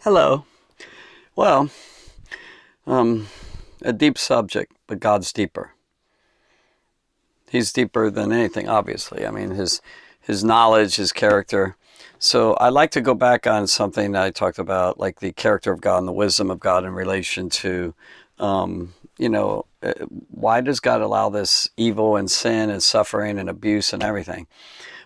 Hello. Well, um, a deep subject, but God's deeper. He's deeper than anything, obviously. I mean, his knowledge, his character. So I like to go back on something that I talked about, like the character of God and the wisdom of God in relation to, why does God allow this evil and sin and suffering and abuse and everything?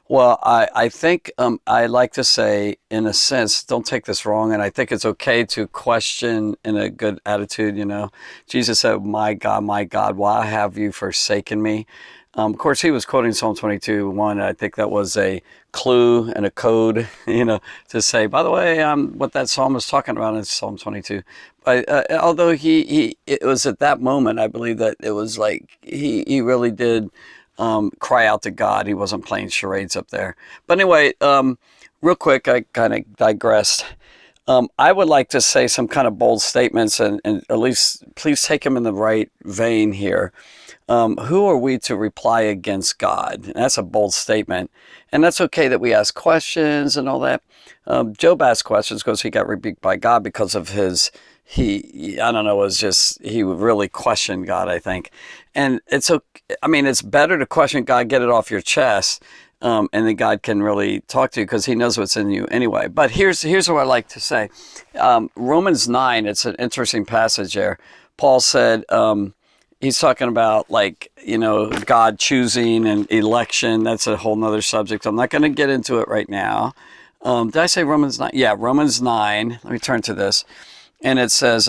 Well, I think I like to say, in a sense, don't take this wrong, and I think it's okay to question in a good attitude. Jesus said, my God, why have you forsaken me?" Of course, he was quoting Psalm 22:1. I think that was a clue and a code, to say, by the way, what that psalm was talking about is Psalm 22. But although it was at that moment, I believe that it was like he really did cry out to God. He wasn't playing charades up there. But anyway, real quick, I kind of digressed. I would like to say some kind of bold statements, and at least please take them in the right vein here. Who are we to reply against God? And that's a bold statement. And that's okay that we ask questions and all that. Job asked questions because he got rebuked by God because of I don't know, it was just, he would really question God, I think. And it's okay. I mean, it's better to question God, get it off your chest, and then God can really talk to you because he knows what's in you anyway. But here's what I like to say. Romans 9, it's an interesting passage there. Paul said, he's talking about, like, God choosing and election. That's a whole nother subject. I'm not going to get into it right now. Did I say Romans 9? Yeah, Romans 9. Let me turn to this. And it says,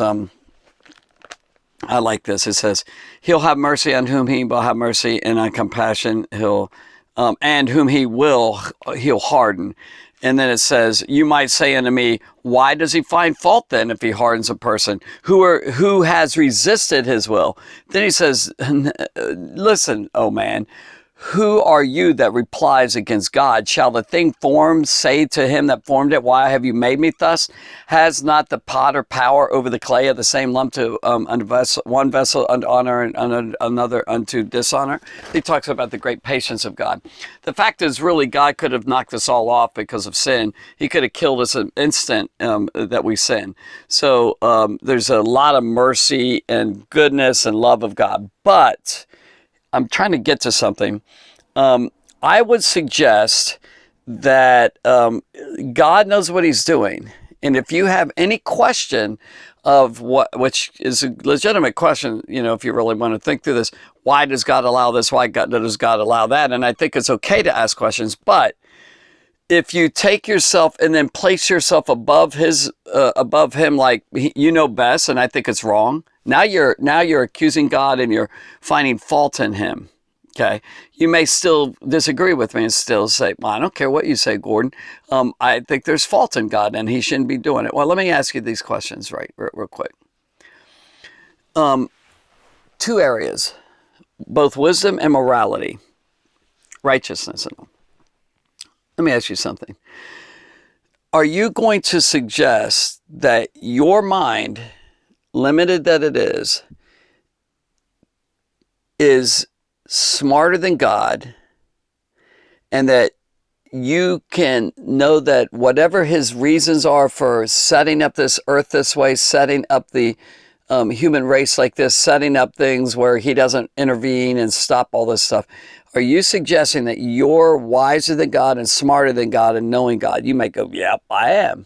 I like this. It says, he'll have mercy on whom he will have mercy, and on compassion and whom he'll harden. And then it says, you might say unto me, why does he find fault then if he hardens a person who has resisted his will? Then he says, listen, oh man, who are you that replies against God? Shall the thing formed say to him that formed it, why have you made me thus? Has not the potter power over the clay of the same lump to one vessel unto honor and another unto dishonor? He talks about the great patience of God. The fact is, really, God could have knocked us all off because of sin. He could have killed us an instant that we sin. So there's a lot of mercy and goodness and love of God. But I'm trying to get to something. I would suggest that God knows what he's doing. And if you have any question of which is a legitimate question, if you really want to think through this, why does God allow this? Why does God allow that? And I think it's okay to ask questions, but if you take yourself and then place yourself above him, like you know best, and I think it's wrong. Now you're accusing God and you're finding fault in him. Okay, you may still disagree with me and still say, well, I don't care what you say, Gordon. I think there's fault in God and he shouldn't be doing it. Well, let me ask you these questions real quick. Two areas, both wisdom and morality, righteousness and all. Let me ask you something. Are you going to suggest that your mind, limited that it is smarter than God, and that you can know that whatever his reasons are for setting up this earth this way, setting up the human race like this, setting up things where he doesn't intervene and stop all this stuff? Are you suggesting that you're wiser than God and smarter than God and knowing God? You may go, yep, I am.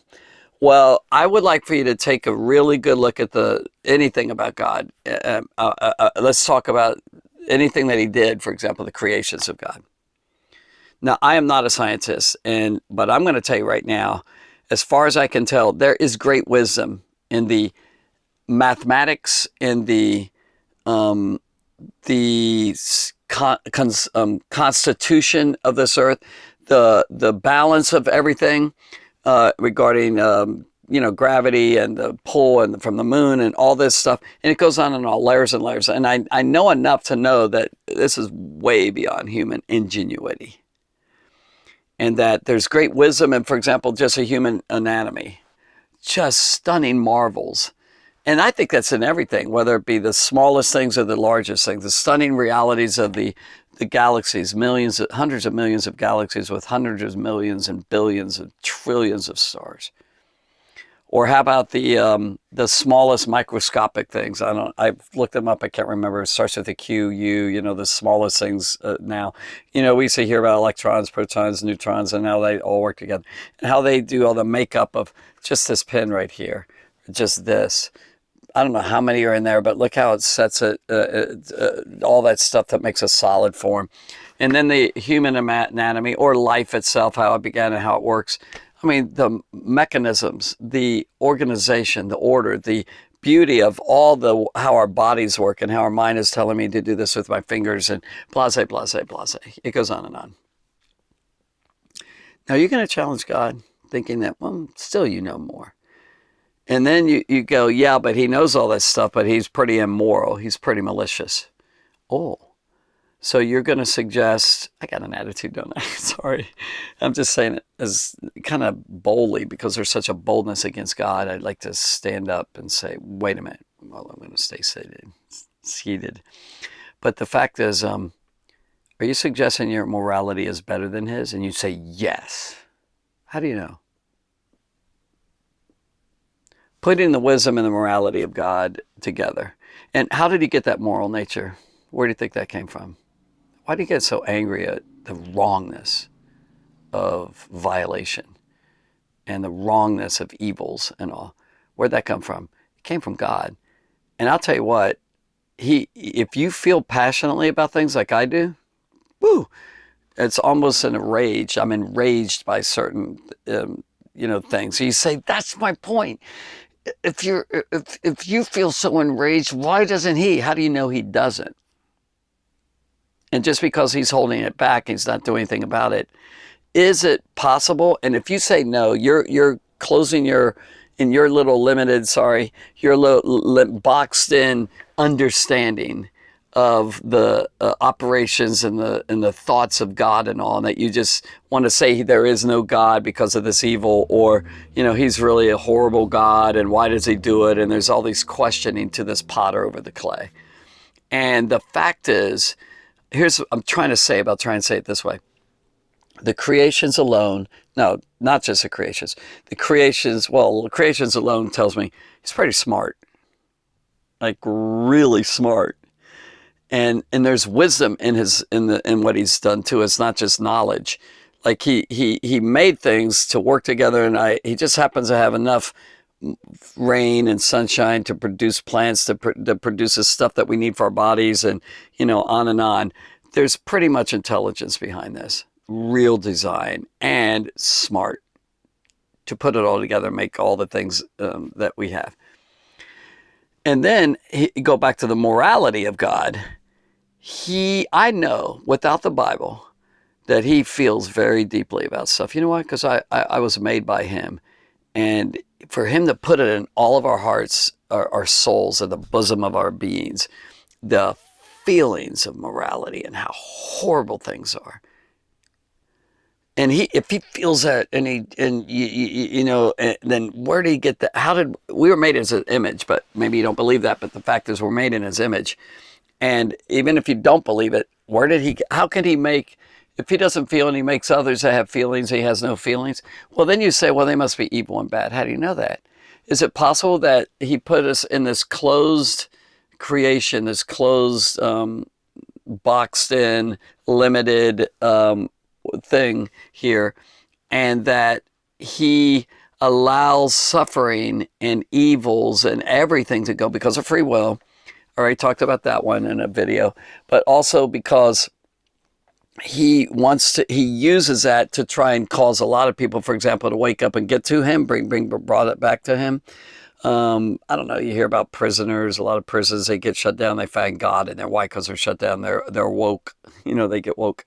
Well, I would like for you to take a really good look at anything about God. Let's talk about anything that he did, for example, the creations of God. Now, I am not a scientist, but I'm going to tell you right now, as far as I can tell, there is great wisdom in the mathematics, in the constitution of this earth, the balance of everything regarding gravity and the pull and from the moon and all this stuff, and it goes on and all layers and layers. And I know enough to know that this is way beyond human ingenuity, and that there's great wisdom in, for example, just a human anatomy, just stunning marvels. And I think that's in everything, whether it be the smallest things or the largest things, the stunning realities of the galaxies, hundreds of millions of galaxies with hundreds of millions and billions and trillions of stars. Or how about the smallest microscopic things? I've looked them up. I can't remember. It starts with a Q, U. The smallest things now. We used to hear about electrons, protons, neutrons, and how they all work together, and how they do all the makeup of just this pin right here, just this. I don't know how many are in there, but look how it sets it, all that stuff that makes a solid form. And then the human anatomy, or life itself, how it began and how it works. I mean, the mechanisms, the organization, the order, the beauty of how our bodies work, and how our mind is telling me to do this with my fingers, and blase, blase, blase. It goes on and on. Now, you're going to challenge God, thinking that, well, still you know more. And then you go, yeah, but he knows all this stuff, but he's pretty immoral. He's pretty malicious. Oh, so you're going to suggest, I got an attitude, don't I? Sorry. I'm just saying it as kind of boldly, because there's such a boldness against God. I'd like to stand up and say, wait a minute. Well, I'm going to stay seated. But the fact is, are you suggesting your morality is better than his? And you say, yes. How do you know? Putting the wisdom and the morality of God together. And how did he get that moral nature? Where do you think that came from? Why do you get so angry at the wrongness of violation and the wrongness of evils and all? Where'd that come from? It came from God. And I'll tell you what, if you feel passionately about things like I do, woo, it's almost in a rage. I'm enraged by certain things. So you say, that's my point. If you feel so enraged, why doesn't he? How do you know he doesn't? And just because he's holding it back, he's not doing anything about it. Is it possible? And if you say no, you're closing your little limited, your little boxed in understanding of the operations and the thoughts of God and all, and that you just want to say there is no God because of this evil, or he's really a horrible God and why does he do it? And there's all these questioning to this potter over the clay. And the fact is, here's what I'm trying to say it this way. The creations alone, no, not just the creations. The creations alone tells me he's pretty smart, like really smart. And there's wisdom in what he's done too. It's not just knowledge. Like he made things to work together, and he just happens to have enough rain and sunshine to produce plants, to produce the stuff that we need for our bodies, and on and on. There's pretty much intelligence behind this, real design, and smart to put it all together and make all the things that we have. And then go back to the morality of God. I know without the Bible that he feels very deeply about stuff. You know why? Because I was made by him. And for him to put it in all of our hearts, our souls, at the bosom of our beings, the feelings of morality and how horrible things are. And if he feels that, then where did he get that? We were made in his image, but maybe you don't believe that, but the fact is we're made in his image. And even if you don't believe it, how can he make, if he doesn't feel and he makes others that have feelings, he has no feelings? Well, then you say, well, they must be evil and bad. How do you know that? Is it possible that he put us in this closed creation, this closed, boxed in, limited thing here, and that he allows suffering and evils and everything to go because of free will? I already talked about that one in a video, but also because he uses that to try and cause a lot of people, for example, to wake up and get to him, brought it back to him. I don't know, you hear about prisoners, a lot of prisons, they get shut down, they find God in there. Why? Because they're shut down, they're woke, they get woke,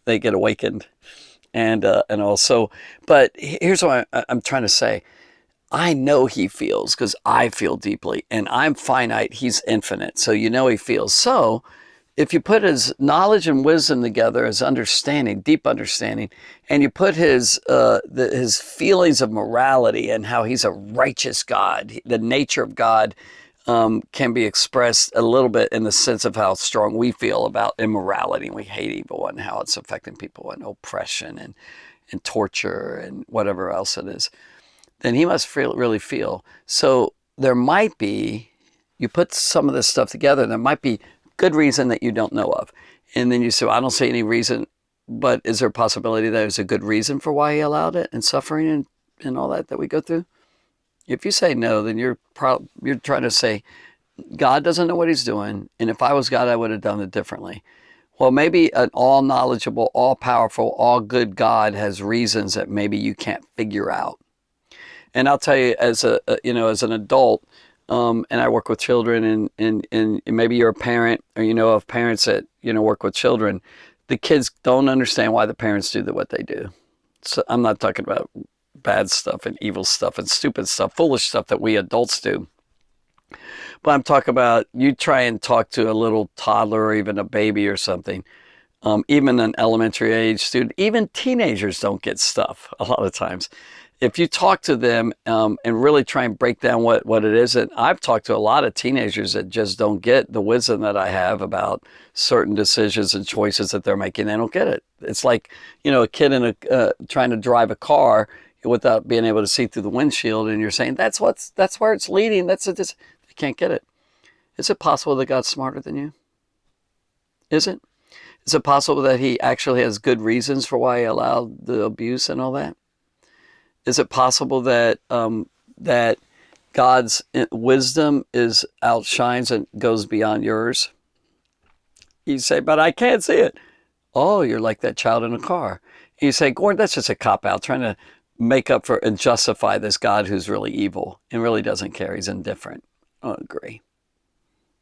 they get awakened, and also, but here's what I'm trying to say. I know he feels because I feel deeply, and I'm finite, he's infinite. So he feels. So if you put his knowledge and wisdom together, his understanding, deep understanding, and you put his feelings of morality and how he's a righteous God, the nature of God can be expressed a little bit in the sense of how strong we feel about immorality, and we hate evil and how it's affecting people, and oppression and torture and whatever else it is. then he must really feel. So there might be, you put some of this stuff together, there might be good reason that you don't know of. And then you say, well, I don't see any reason, but is there a possibility that there's a good reason for why he allowed it and suffering and all that we go through? If you say no, then you're trying to say, God doesn't know what he's doing, and if I was God, I would have done it differently. Well, maybe an all-knowledgeable, all-powerful, all-good God has reasons that maybe you can't figure out. And I'll tell you, as as an adult, and I work with children, and maybe you're a parent, or you know of parents that work with children. The kids don't understand why the parents do what they do. So I'm not talking about bad stuff and evil stuff and stupid stuff, foolish stuff that we adults do. But I'm talking about, you try and talk to a little toddler or even a baby or something, even an elementary age student, even teenagers don't get stuff a lot of times. If you talk to them and really try and break down what it is, and I've talked to a lot of teenagers that just don't get the wisdom that I have about certain decisions and choices that they're making. They don't get it. It's like, a kid trying to drive a car without being able to see through the windshield, and you're saying that's where it's leading. They can't get it. Is it possible that God's smarter than you? Is it? Is it possible that he actually has good reasons for why he allowed the abuse and all that? Is it possible that that God's wisdom outshines and goes beyond yours? You say, but I can't see it. Oh, you're like that child in a car. You say, Gordon, that's just a cop-out, trying to make up for and justify this God who's really evil and really doesn't care. He's indifferent. I don't agree.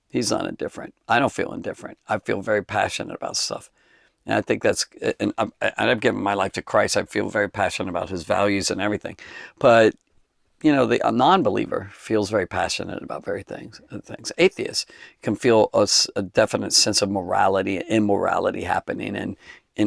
He's not indifferent. I don't feel indifferent. I feel very passionate about stuff. And I think and I've given my life to Christ. I feel very passionate about his values and everything. But, a non-believer feels very passionate about very things. Atheists can feel a definite sense of morality and immorality happening and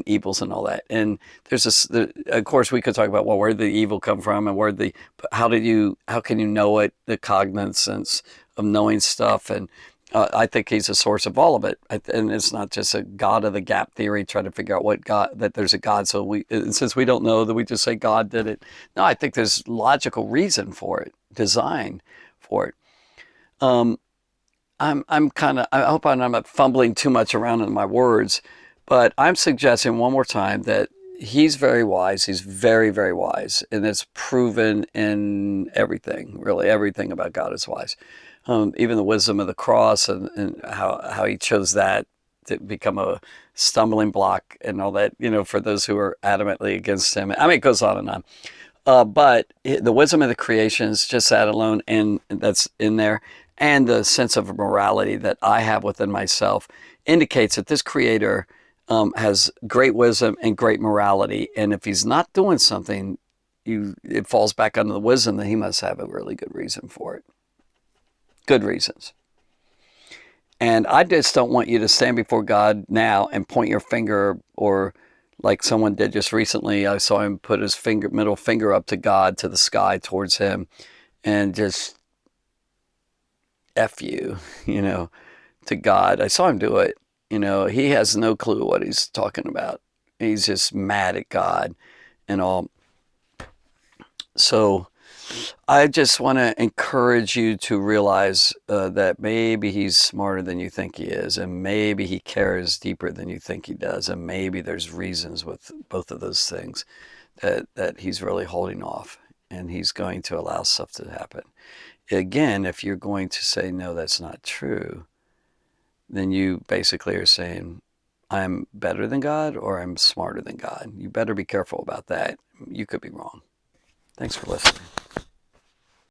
evils and all that. And there's of course, we could talk about, well, where did the evil come from and how can you know it, the cognizance of knowing stuff. And I think he's a source of all of it. And it's not just a God of the gap theory, trying to figure out that there's a God. So since we don't know, that we just say God did it. No, I think there's logical reason for it, design for it. I hope I'm not fumbling too much around in my words, but I'm suggesting one more time that he's very wise. He's very, very wise. And it's proven in everything, really. Everything about God is wise. Even the wisdom of the cross and how he chose that to become a stumbling block and all that, for those who are adamantly against him. I mean, it goes on and on. But the wisdom of the creations, just that alone, and that's in there, and the sense of morality that I have within myself indicates that this creator has great wisdom and great morality. And if he's not doing something, it falls back under the wisdom that he must have a really good reason for it. Good reasons. And I just don't want you to stand before God now and point your finger, or like someone did just recently. I saw him put his middle finger up to God, to the sky, towards him, and just F you, to God. I saw him do it. He has no clue what he's talking about. He's just mad at God and all. So I just want to encourage you to realize that maybe he's smarter than you think he is, and maybe he cares deeper than you think he does, and maybe there's reasons with both of those things that he's really holding off, and he's going to allow stuff to happen. Again, if you're going to say, no, that's not true, then you basically are saying, I'm better than God or I'm smarter than God. You better be careful about that. You could be wrong. Thanks for listening.